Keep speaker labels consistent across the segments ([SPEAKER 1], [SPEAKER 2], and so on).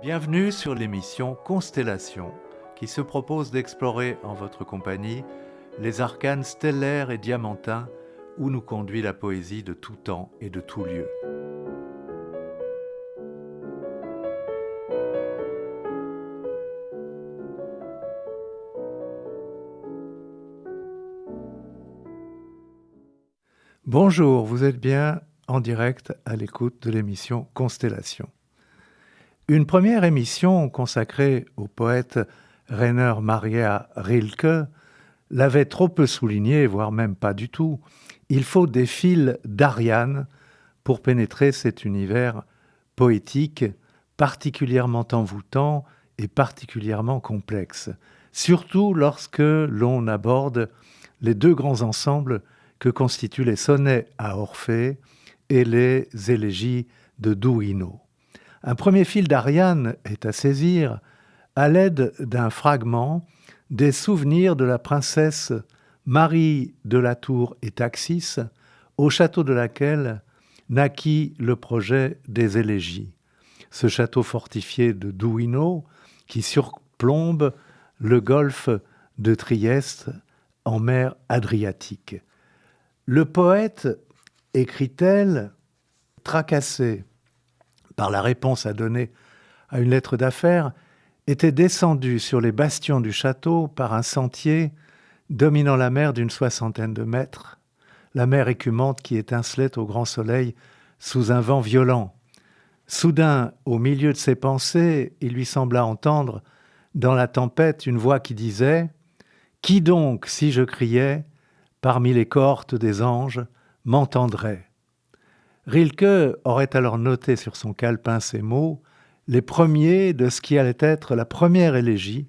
[SPEAKER 1] Bienvenue sur l'émission Constellation, qui se propose d'explorer en votre compagnie les arcanes stellaires et diamantins où nous conduit la poésie de tout temps et de tout lieu. Bonjour, vous êtes bien en direct à l'écoute de l'émission Constellation. Une première émission consacrée au poète Rainer Maria Rilke l'avait trop peu souligné, voire même pas du tout. Il faut des fils d'Ariane pour pénétrer cet univers poétique particulièrement envoûtant et particulièrement complexe, surtout lorsque l'on aborde les deux grands ensembles que constituent les sonnets à Orphée et les élégies de Douino. Un premier fil d'Ariane est à saisir à l'aide d'un fragment des souvenirs de la princesse Marie de la Tour et Taxis, au château de laquelle naquit le projet des élégies. Ce château fortifié de Douino qui surplombe le golfe de Trieste en mer Adriatique. Le poète, écrit-elle, tracassé par la réponse à donner à une lettre d'affaires, était descendu sur les bastions du château par un sentier dominant la mer d'une 60aine de mètres, la mer écumante qui étincelait au grand soleil sous un vent violent. Soudain, au milieu de ses pensées, il lui sembla entendre dans la tempête une voix qui disait « Qui donc, si je criais, parmi les cohortes des anges, m'entendrait ?» Rilke aurait alors noté sur son calepin ces mots, les premiers de ce qui allait être la première élégie,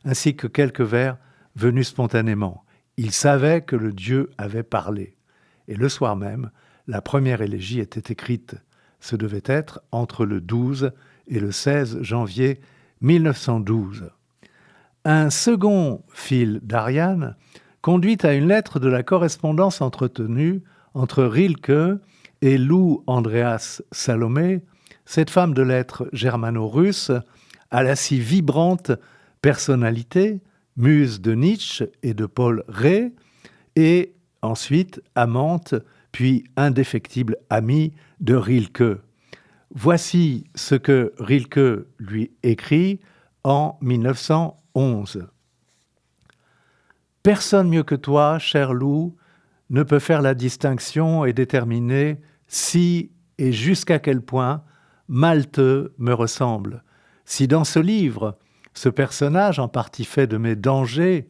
[SPEAKER 1] ainsi que quelques vers venus spontanément. Il savait que le Dieu avait parlé. Et le soir même, la première élégie était écrite. Ce devait être entre le 12 et le 16 janvier 1912. Un second fil d'Ariane conduit à une lettre de la correspondance entretenue entre Rilke et Lou Andreas Salomé, cette femme de lettres germano-russe à la si vibrante personnalité, muse de Nietzsche et de Paul Rée, et ensuite amante, puis indéfectible amie de Rilke. Voici ce que Rilke lui écrit en 1911. « Personne mieux que toi, cher Lou, ne peut faire la distinction et déterminer si et jusqu'à quel point Maltheux me ressemble. Si dans ce livre, ce personnage en partie fait de mes dangers,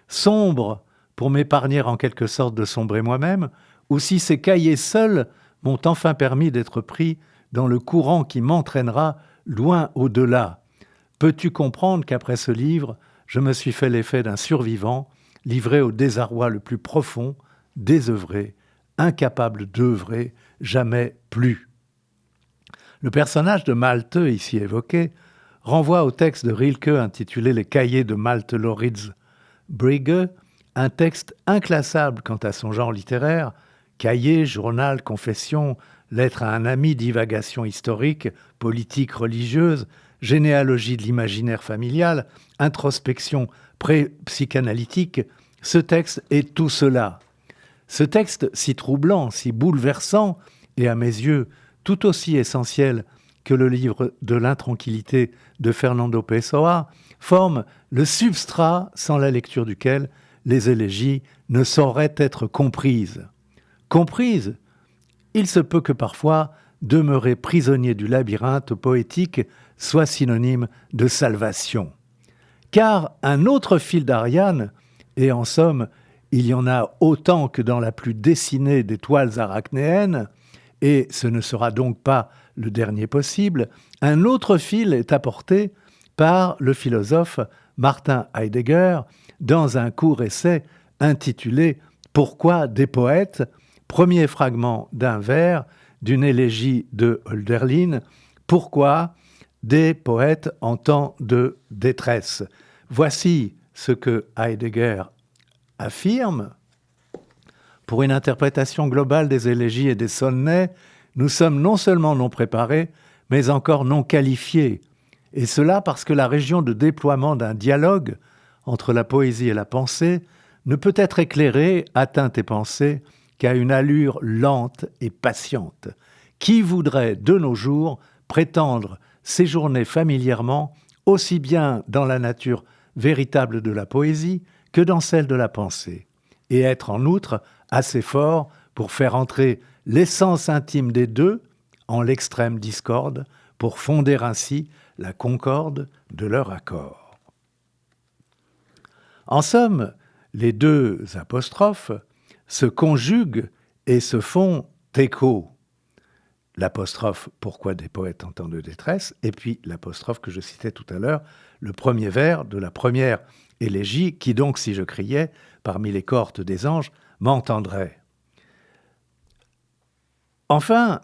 [SPEAKER 1] sombre pour m'épargner en quelque sorte de sombrer moi-même, ou si ces cahiers seuls m'ont enfin permis d'être pris dans le courant qui m'entraînera loin au-delà. Peux-tu comprendre qu'après ce livre, je me suis fait l'effet d'un survivant, livré au désarroi le plus profond, désœuvré, incapable d'œuvrer, jamais plus. » Le personnage de Maltheux, ici évoqué, renvoie au texte de Rilke intitulé « Les cahiers de Malte Loritz Brigge », un texte inclassable quant à son genre littéraire, cahier, journal, confession, lettre à un ami, divagation historique, politique, religieuse, généalogie de l'imaginaire familial, introspection pré-psychanalytique. Ce texte est tout cela. Ce texte si troublant, si bouleversant, et à mes yeux tout aussi essentiel que le livre de l'intranquillité de Fernando Pessoa, forme le substrat sans la lecture duquel les élégies ne sauraient être comprises. Comprises, il se peut que parfois demeurer prisonnier du labyrinthe poétique soit synonyme de salvation. Car un autre fil d'Ariane, et en somme, il y en a autant que dans la plus dessinée des toiles arachnéennes, et ce ne sera donc pas le dernier possible, un autre fil est apporté par le philosophe Martin Heidegger dans un court essai intitulé « Pourquoi des poètes ?», premier fragment d'un vers d'une élégie de Hölderlin, « Pourquoi des poètes en temps de détresse ?» Voici ce que Heidegger affirme. Pour une interprétation globale des élégies et des sonnets, nous sommes non seulement non préparés, mais encore non qualifiés. Et cela parce que la région de déploiement d'un dialogue entre la poésie et la pensée ne peut être éclairée, atteinte et pensée, qu'à une allure lente et patiente. Qui voudrait, de nos jours, prétendre séjourner familièrement aussi bien dans la nature véritable de la poésie que dans celle de la pensée, et être en outre assez fort pour faire entrer l'essence intime des deux en l'extrême discorde, pour fonder ainsi la concorde de leur accord. En somme, les deux apostrophes se conjuguent et se font écho. L'apostrophe « Pourquoi des poètes en temps de détresse ?» et puis l'apostrophe que je citais tout à l'heure, le premier vers de la première élégie, qui donc, si je criais, parmi les cohortes des anges, m'entendrait. Enfin,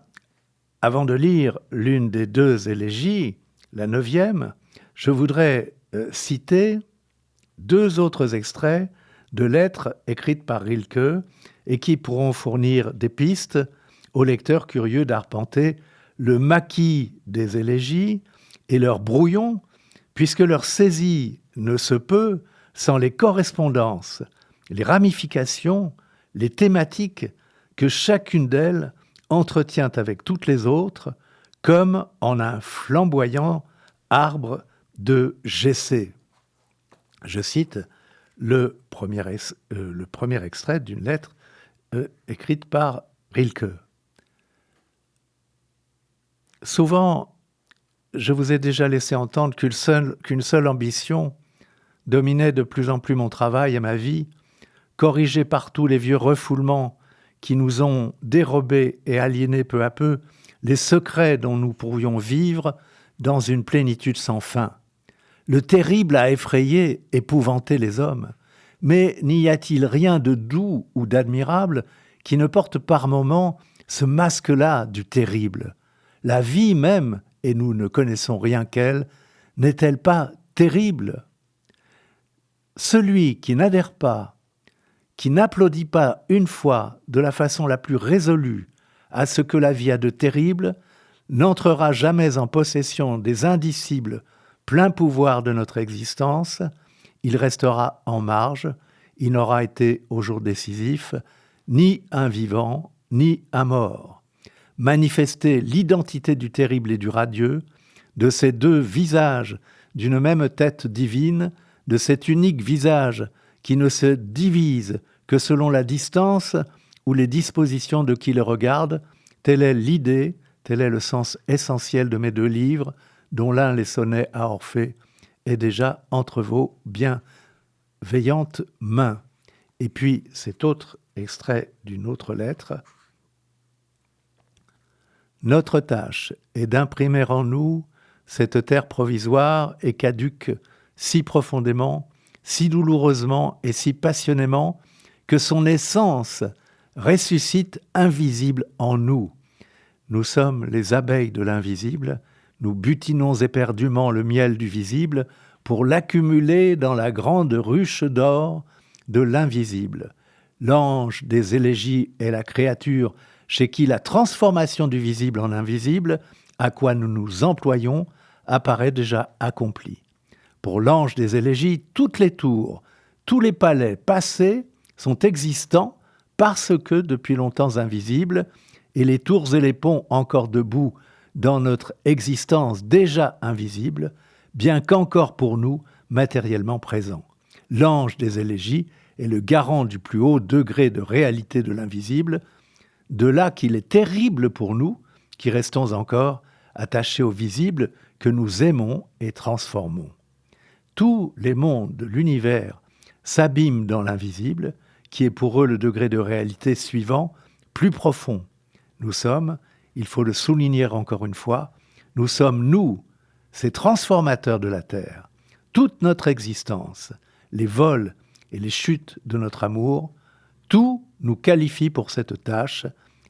[SPEAKER 1] avant de lire l'une des deux élégies, la 9e, je voudrais citer 2 autres extraits de lettres écrites par Rilke et qui pourront fournir des pistes aux lecteurs curieux d'arpenter le maquis des élégies et leur brouillon, puisque leur saisie ne se peut sans les correspondances, les ramifications, les thématiques que chacune d'elles entretient avec toutes les autres, comme en un flamboyant arbre de Jessé. Je cite le premier extrait d'une lettre écrite par Rilke. Souvent, je vous ai déjà laissé entendre qu'une seule ambition dominait de plus en plus mon travail et ma vie, corriger partout les vieux refoulements qui nous ont dérobé et aliéné peu à peu les secrets dont nous pourrions vivre dans une plénitude sans fin. Le terrible a effrayé, épouvanté les hommes, mais n'y a-t-il rien de doux ou d'admirable qui ne porte par moments ce masque-là du terrible ? La vie même, et nous ne connaissons rien qu'elle, n'est-elle pas terrible ? Celui qui n'adhère pas, qui n'applaudit pas une fois de la façon la plus résolue à ce que la vie a de terrible, n'entrera jamais en possession des indicibles pleins pouvoirs de notre existence, il restera en marge, il n'aura été au jour décisif ni un vivant, ni un mort. Manifester l'identité du terrible et du radieux, de ces deux visages d'une même tête divine, de cet unique visage qui ne se divise que selon la distance ou les dispositions de qui le regarde, telle est l'idée, tel est le sens essentiel de mes 2 livres, dont l'un, les sonnets à Orphée, est déjà entre vos bienveillantes mains. Et puis, cet autre extrait d'une autre lettre. Notre tâche est d'imprimer en nous cette terre provisoire et caduque si profondément, si douloureusement et si passionnément que son essence ressuscite invisible en nous. Nous sommes les abeilles de l'invisible, nous butinons éperdument le miel du visible pour l'accumuler dans la grande ruche d'or de l'invisible. L'ange des élégies est la créature chez qui la transformation du visible en invisible, à quoi nous nous employons, apparaît déjà accomplie. Pour l'ange des élégies, toutes les tours, tous les palais passés sont existants parce que depuis longtemps invisibles, et les tours et les ponts encore debout dans notre existence déjà invisible, bien qu'encore pour nous matériellement présents. L'ange des élégies est le garant du plus haut degré de réalité de l'invisible, de là qu'il est terrible pour nous, qui restons encore attachés au visible que nous aimons et transformons. Tous les mondes de l'univers s'abîment dans l'invisible, qui est pour eux le degré de réalité suivant, plus profond. Nous sommes, il faut le souligner encore une fois, nous sommes, nous, ces transformateurs de la Terre. Toute notre existence, les vols et les chutes de notre amour, tout nous qualifie pour cette tâche,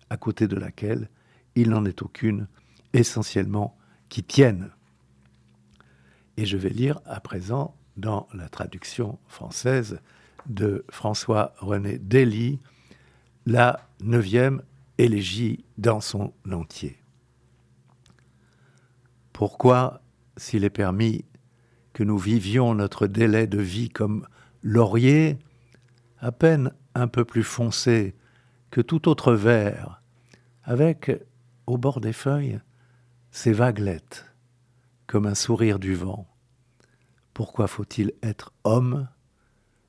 [SPEAKER 1] à côté de laquelle il n'en est aucune, essentiellement, qui tienne. Et je vais lire à présent, dans la traduction française de François-René Dely, la 9e élégie dans son entier. Pourquoi s'il est permis que nous vivions notre délai de vie comme laurier, à peine un peu plus foncé que tout autre vert, avec, au bord des feuilles, ces vaguelettes, comme un sourire du vent. Pourquoi faut-il être homme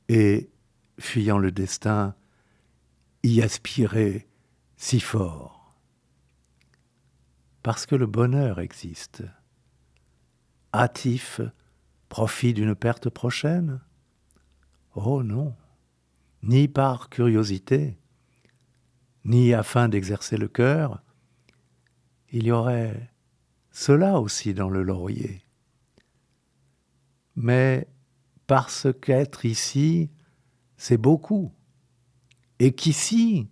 [SPEAKER 1] et, fuyant le destin, y aspirer si fort? Parce que le bonheur existe. Hâtif, profit d'une perte prochaine? Oh non, ni par curiosité, ni afin d'exercer le cœur. Il y aurait cela aussi dans le laurier. Mais parce qu'être ici, c'est beaucoup, et qu'ici,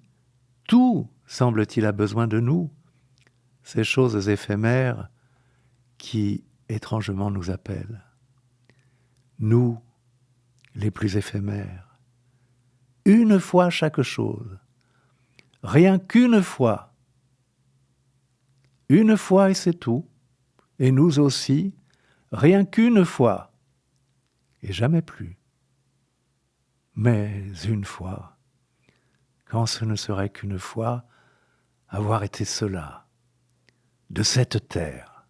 [SPEAKER 1] tout, semble-t-il, a besoin de nous, ces choses éphémères qui, étrangement, nous appellent. Nous, les plus éphémères. Une fois chaque chose, rien qu'une fois. Une fois et c'est tout. Et nous aussi, rien qu'une fois. Et jamais plus. Mais une fois, quand ce ne serait qu'une fois, avoir été cela, de cette terre,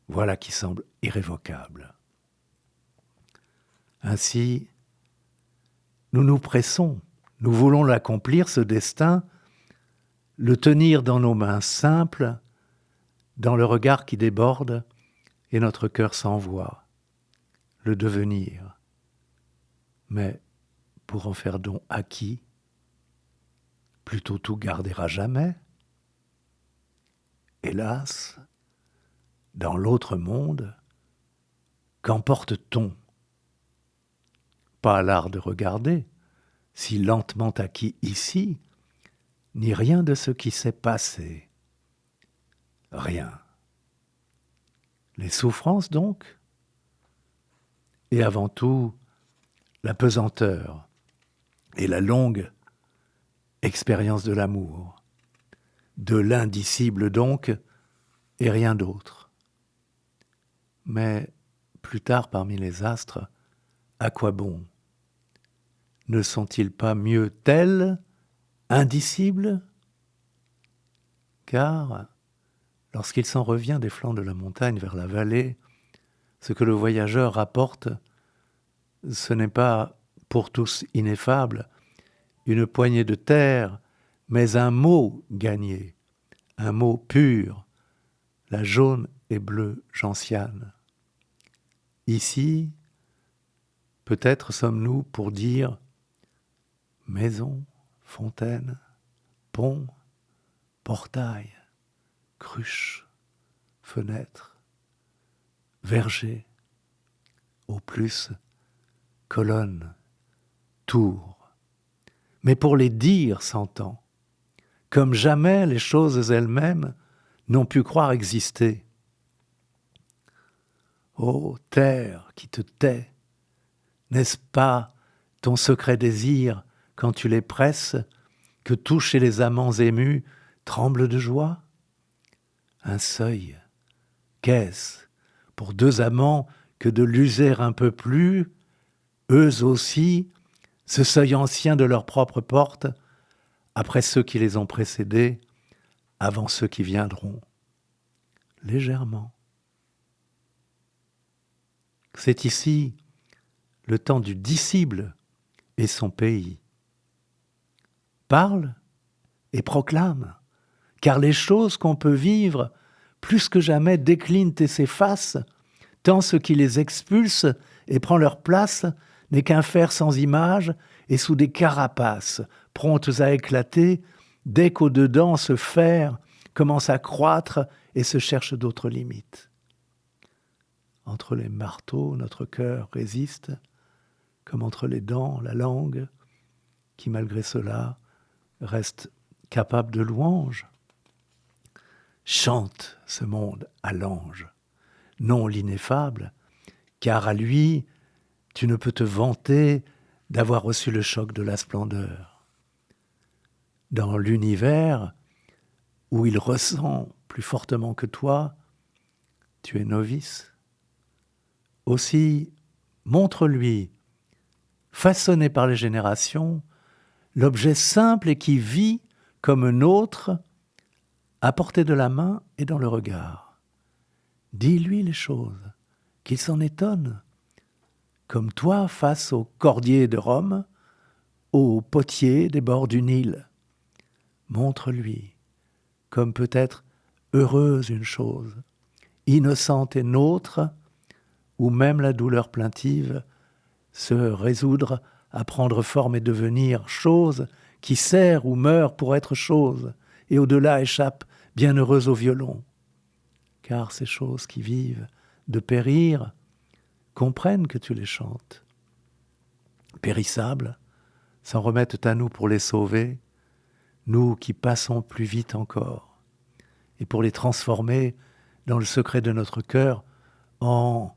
[SPEAKER 1] voilà qui semble irrévocable. Ainsi, nous nous pressons, nous voulons l'accomplir, ce destin, le tenir dans nos mains simples, dans le regard qui déborde, et notre cœur s'envoie, le devenir. Mais pour en faire don à qui? Plutôt tout garder à jamais? Hélas, dans l'autre monde, qu'emporte-t-on? Pas l'art de regarder, si lentement acquis ici, ni rien de ce qui s'est passé. Rien. Les souffrances donc? Et avant tout, la pesanteur et la longue expérience de l'amour, de l'indicible donc, et rien d'autre. Mais plus tard parmi les astres, à quoi bon? Ne sont-ils pas mieux tels, indicibles? Car, lorsqu'il s'en revient des flancs de la montagne vers la vallée, ce que le voyageur rapporte, ce n'est pas, pour tous ineffable, une poignée de terre, mais un mot gagné, un mot pur, la jaune et bleue gentiane. Ici, peut-être sommes-nous pour dire maison, fontaine, pont, portail, cruche, fenêtre, verger, au plus colonne, tour. Mais pour les dire s'entend, comme jamais les choses elles-mêmes n'ont pu croire exister. Ô terre qui te tais, n'est-ce pas ton secret désir, quand tu les presses, que tout chez les amants émus tremble de joie? Un seuil, qu'est-ce pour deux amants que de l'user un peu plus, eux aussi, ce seuil ancien de leur propre porte, après ceux qui les ont précédés, avant ceux qui viendront, légèrement. C'est ici le temps du disciple et son pays. Parle et proclame, car les choses qu'on peut vivre, plus que jamais déclinent et s'effacent, tant ce qui les expulse et prend leur place n'est qu'un fer sans image et sous des carapaces, promptes à éclater, dès qu'au-dedans ce fer commence à croître et se cherche d'autres limites. Entre les marteaux, notre cœur résiste, comme entre les dents, la langue, qui malgré cela reste capable de louange. Chante ce monde à l'ange, non l'ineffable, car à lui, tu ne peux te vanter d'avoir reçu le choc de la splendeur. Dans l'univers où il ressent plus fortement que toi, tu es novice, Aussi, montre-lui, façonné par les générations, l'objet simple et qui vit comme un autre, à portée de la main et dans le regard. Dis-lui les choses, qu'il s'en étonne, comme toi face au cordier de Rome, au potier des bords du Nil. Montre-lui, comme peut être heureuse une chose, innocente et nôtre, où même la douleur plaintive se résoudre à prendre forme et devenir chose qui sert ou meurt pour être chose, et au-delà échappe bienheureuse au violon. Car ces choses qui vivent de périr comprennent que tu les chantes. Périssables, s'en remettent à nous pour les sauver, nous qui passons plus vite encore, et pour les transformer dans le secret de notre cœur en,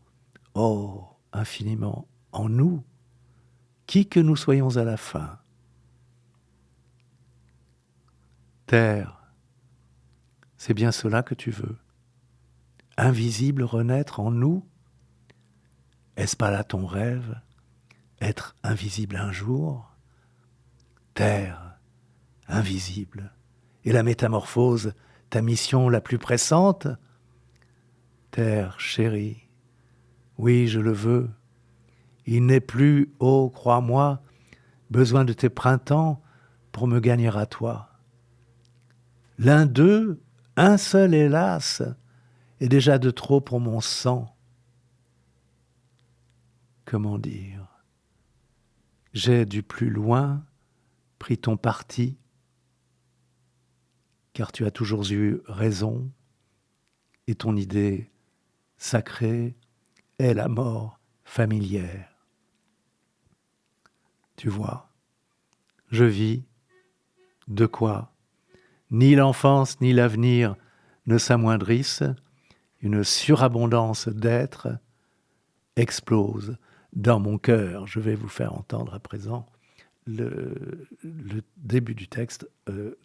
[SPEAKER 1] oh, infiniment, en nous, qui que nous soyons à la fin. Terre, c'est bien cela que tu veux. Invisible renaître en nous, est-ce pas là ton rêve, être invisible un jour? Terre, invisible, et la métamorphose, ta mission la plus pressante? Terre chérie, oui, je le veux. Il n'est plus, oh, crois-moi, besoin de tes printemps pour me gagner à toi. L'un d'eux, un seul hélas, est déjà de trop pour mon sang. Comment dire? J'ai du plus loin pris ton parti, car tu as toujours eu raison, et ton idée sacrée est la mort familière. Tu vois, je vis, de quoi ni l'enfance ni l'avenir ne s'amoindrissent, une surabondance d'être explose dans mon cœur. Je vais vous faire entendre à présent le début du texte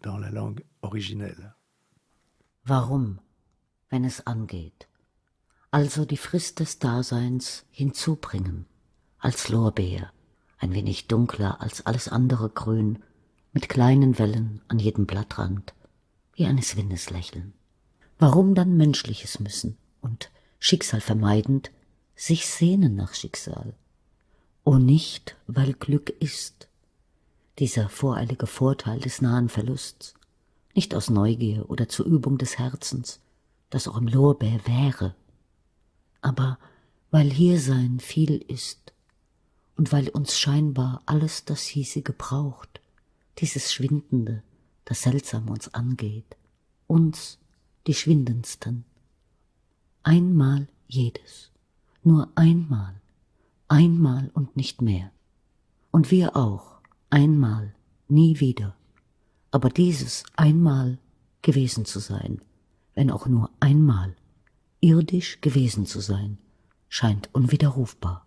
[SPEAKER 1] dans la langue originelle.
[SPEAKER 2] Warum, wenn es angeht? Also die Frist des Daseins hinzubringen, als Lorbeer, ein wenig dunkler als alles andere Grün, mit kleinen Wellen an jedem Blattrand, wie eines Windes lächeln. Warum dann Menschliches müssen und, Schicksal vermeidend, sich sehnen nach Schicksal? Oh, nicht, weil Glück ist, dieser voreilige Vorteil des nahen Verlusts, nicht aus Neugier oder zur Übung des Herzens, das auch im Lorbeer wäre, aber weil Hiersein viel ist und weil uns scheinbar alles das hiesige braucht, dieses Schwindende, das seltsam uns angeht, uns, die Schwindendsten. Einmal jedes, nur einmal und nicht mehr. Und wir auch, einmal, nie wieder. Aber dieses einmal gewesen zu sein, wenn auch nur einmal, irdisch gewesen zu sein, scheint unwiderrufbar.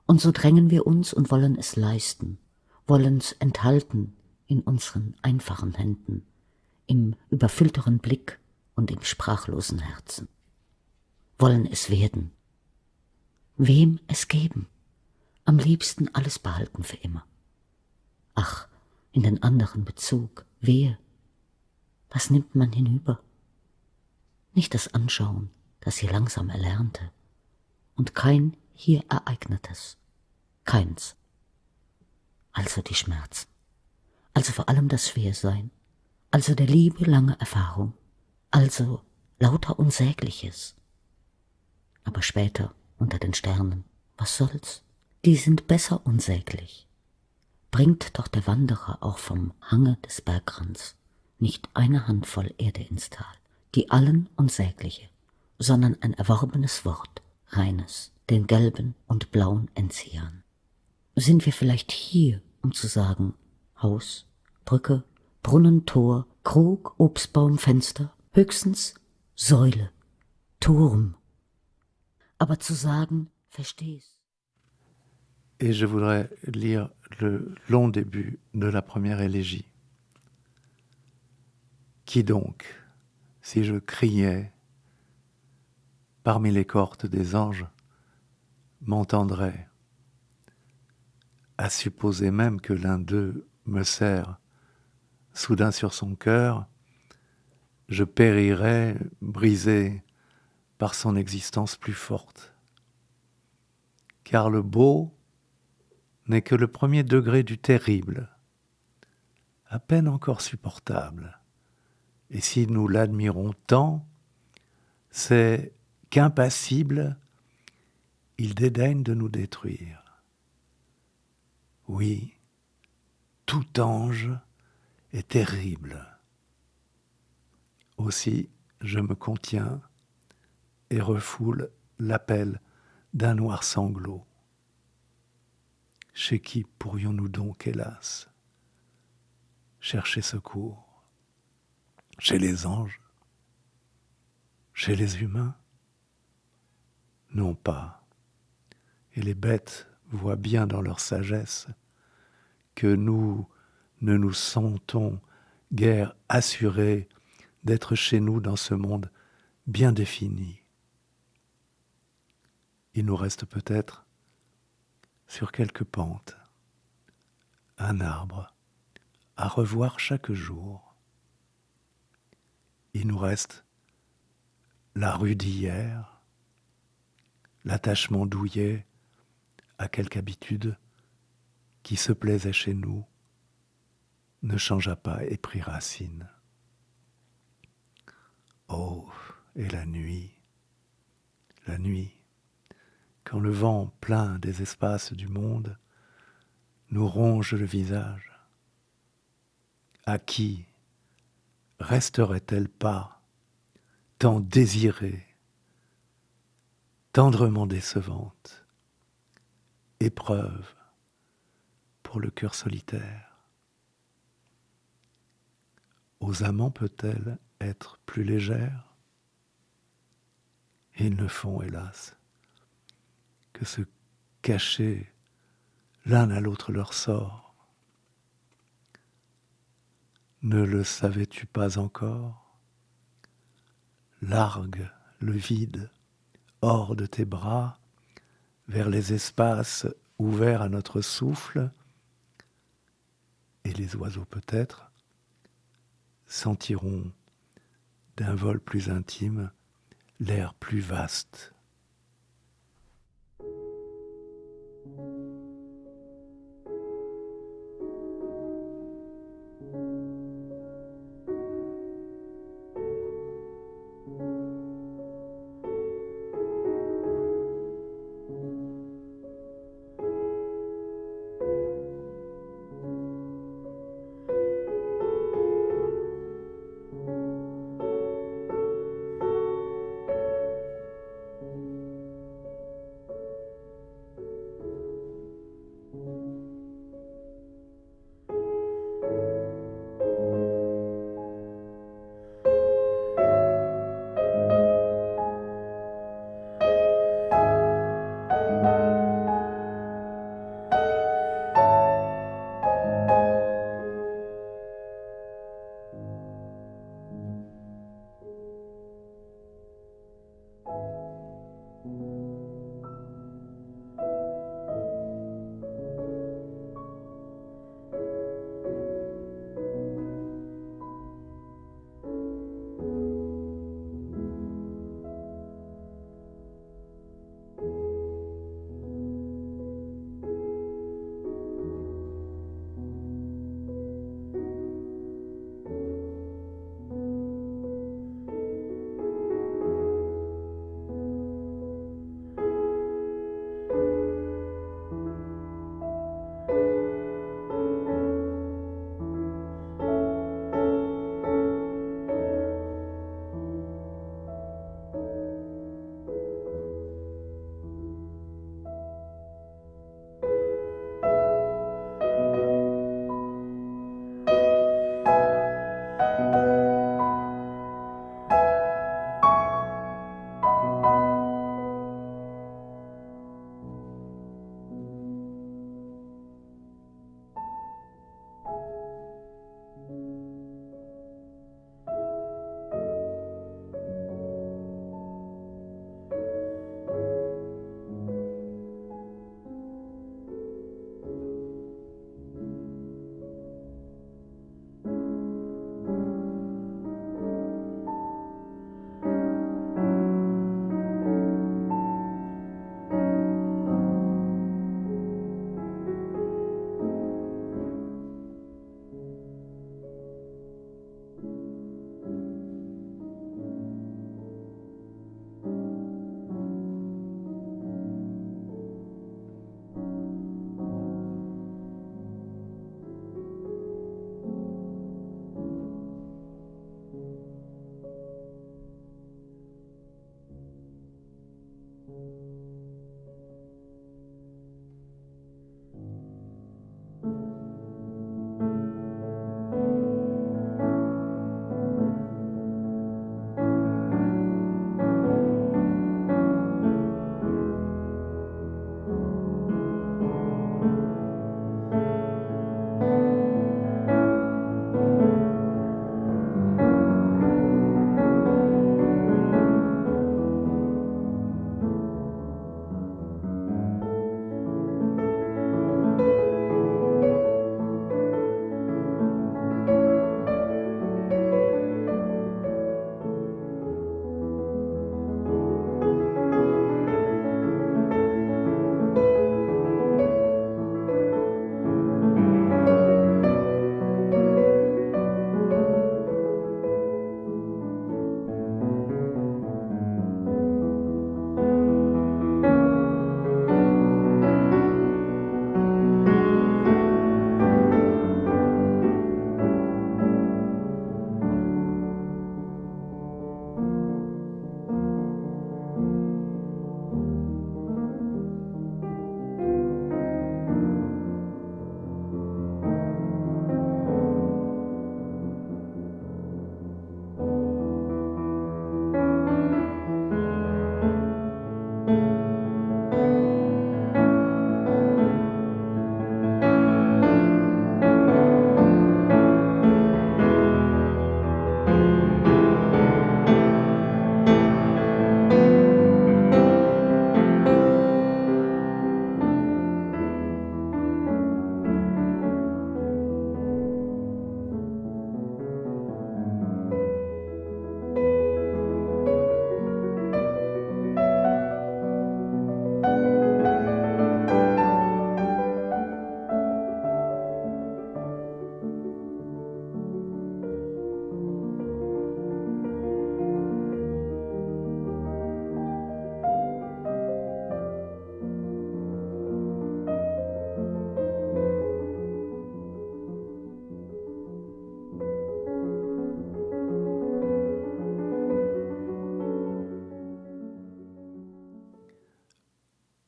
[SPEAKER 2] Und so drängen wir uns und wollen es leisten, wollen's enthalten in unseren einfachen Händen, im überfüllteren Blick und im sprachlosen Herzen. Wollen es werden. Wem es geben? Am liebsten alles behalten für immer. Ach, in den anderen Bezug, wer? Was nimmt man hinüber? Nicht das Anschauen, das hier langsam erlernte, und kein hier Ereignetes, keins. Also die Schmerzen, also vor allem das Schwersein, also der Liebe lange Erfahrung, also lauter Unsägliches. Aber später, unter den Sternen, was soll's? Die sind besser unsäglich. Bringt doch der Wanderer auch vom Hange des Bergrands nicht eine Handvoll Erde ins Tal, die allen Unsägliche, sondern ein erworbenes Wort, reines, den gelben und blauen Enzian. Sind wir vielleicht hier, um zu sagen, Haus, Brücke, Brunnen, Tor, Krug, Obstbaum, Fenster, höchstens Säule, Turm. Aber zu sagen, versteh's.
[SPEAKER 1] Et je voudrais lire le long début de la première élégie. Qui donc, si je criais, parmi les cohortes des anges, m'entendrait, à supposer même que l'un d'eux me serre soudain sur son cœur, je périrais brisé par son existence plus forte. Car le beau n'est que le premier degré du terrible, à peine encore supportable. Et si nous l'admirons tant, c'est qu'impassible, il dédaigne de nous détruire. Oui, tout ange est terrible. Aussi, je me contiens et refoule l'appel d'un noir sanglot. Chez qui pourrions-nous donc, hélas, chercher secours? Chez les anges? Chez les humains? Non pas. Et les bêtes voient bien dans leur sagesse que nous ne nous sentons guère assurés d'être chez nous dans ce monde bien défini. Il nous reste peut-être, sur quelques pentes, un arbre à revoir chaque jour. Il nous reste la rue d'hier, l'attachement douillet à quelque habitude qui se plaisait chez nous, ne changea pas et prit racine. Oh, et la nuit, quand le vent plein des espaces du monde nous ronge le visage, à qui resterait-elle pas tant désirée, tendrement décevante, épreuve pour le cœur solitaire? Aux amants peut-elle être plus légère? Ils ne font, hélas, que se cacher l'un à l'autre leur sort. Ne le savais-tu pas encore? Largue le vide hors de tes bras, vers les espaces ouverts à notre souffle, et les oiseaux peut-être sentiront d'un vol plus intime l'air plus vaste.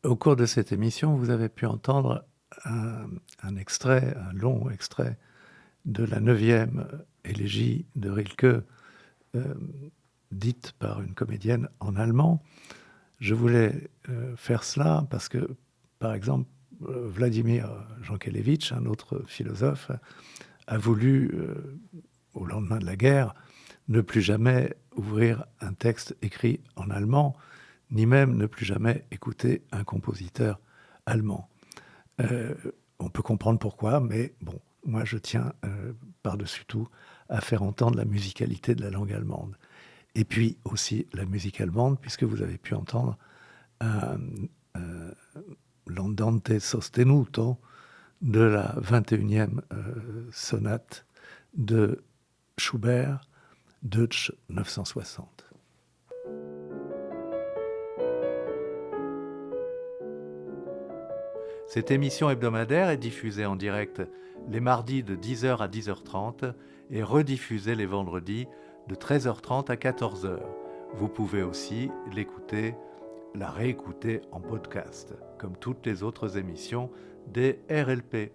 [SPEAKER 1] Au cours de cette émission, vous avez pu entendre un extrait, un long extrait de la 9e élégie de Rilke, dite par une comédienne en allemand. Je voulais faire cela parce que, par exemple, Vladimir Jankélévitch, un autre philosophe, a voulu, au lendemain de la guerre, ne plus jamais ouvrir un texte écrit en allemand, ni même ne plus jamais écouter un compositeur allemand. On peut comprendre pourquoi, mais bon, moi je tiens par-dessus tout à faire entendre la musicalité de la langue allemande. Et puis aussi la musique allemande, puisque vous avez pu entendre l'Andante sostenuto de la 21e sonate de Schubert, Deutsch 960. Cette émission hebdomadaire est diffusée en direct les mardis de 10h à 10h30 et rediffusée les vendredis de 13h30 à 14h. Vous pouvez aussi la réécouter en podcast, comme toutes les autres émissions des RLP.